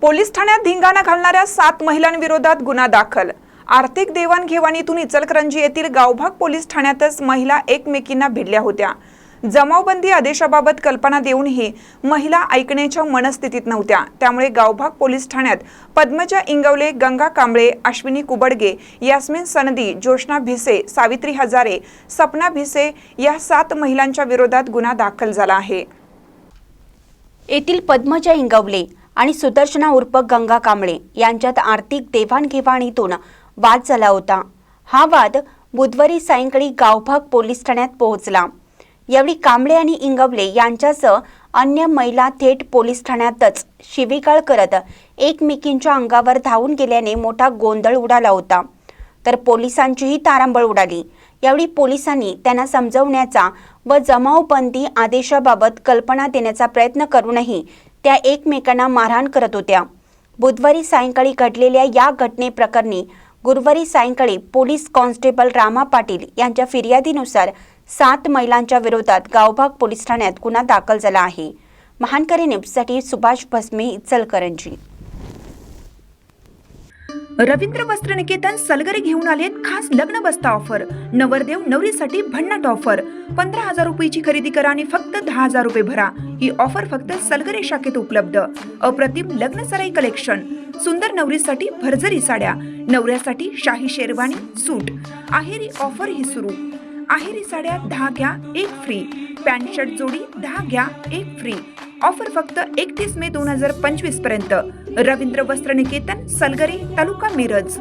Police ठाण्यात धिंगाणा घालणाऱ्या 7 महिलांविरोधात गुन्हा दाखल। आर्थिक देवाणघेवाणीतून इचलकरंजी येथील गावभाग पोलीस ठाण्यातच महिला एकमेकींना भिडल्या होत्या। जमावबंदी आदेशाबाबत कल्पना देऊनही महिला ऐकण्याच्या मनस्थितीत नव्हत्या। त्यामुळे गावभाग पोलीस ठाण्यात पद्मजा इंगवले, गंगा कांबळे, अश्विनी कुबडगे, यास्मिन सनदी, जोशना भिसे, सावित्री हजारे, सपना भिसे या 7 महिलांच्या विरोधात गुन्हा दाखल झाला आहे। येथील पद्मजा इंगवले आणि सुदर्शना उर्फ गंगा कांबळे यांच्यात आर्थिक देवाणघेवाणीतून वाद झाला होता। हा वाद बुधवारी सायंकाळी गावभाग पोलीस ठाण्यात पोहोचला। यावेळी कांबळे आणि इंगवले यांच्यासह अन्य महिला थेट पोलीस ठाण्यातच शिवीगाळ करत एकमेकींच्या अंगावर धावून गेल्याने मोठा गोंधळ उडाला होता। तर पोलिसांचीही तारांबळ उडाली। यावेळी पोलिसांनी त्यांना समजवण्याचा व जमावबंदी आदेशाबाबत कल्पना देण्याचा प्रयत्न करूनही त्या एकमेकांना मारहाण करत होत्या। बुधवारी सायंकाळी घडलेल्या या घटनेप्रकरणी गुरुवारी सायंकाळी पोलीस कॉन्स्टेबल रामा पाटील यांच्या फिर्यादीनुसार 7 महिलांच्या विरोधात गावभाग पोलीस ठाण्यात गुन्हा दाखल झाला आहे। महानकरी न्यूजसाठी सुभाष भस्मे, इचलकरंजी। रवींद्र वस्त्र निकेतन सलगरे घेऊन आलेत खास लग्न बस्ता ऑफर। नवरदेव नवरीसाठी भन्नाट ऑफर। 15,000 रुपयाची खरेदी करा आणि फक्त 10,000 रुपये भरा। ही ऑफर फक्त सलगरे शाखेत उपलब्ध। अप्रतिम लग्न सराई कलेक्शन, सुंदर नवरीसाठी भरजरी साड्या, नवऱ्यासाठी शाही शेरवानी, सूट। आहेरी ऑफर ही सुरू। आहेरी साड्या 10 घ्या 1 फ्री। पॅन्ट शर्ट जोडी 10 घ्या 1 फ्री। ऑफर फक्त 31 मे 2025 पर्यंत। रवींद्र वस्त्र निकेतन, सलगरे, तालुका मिरज।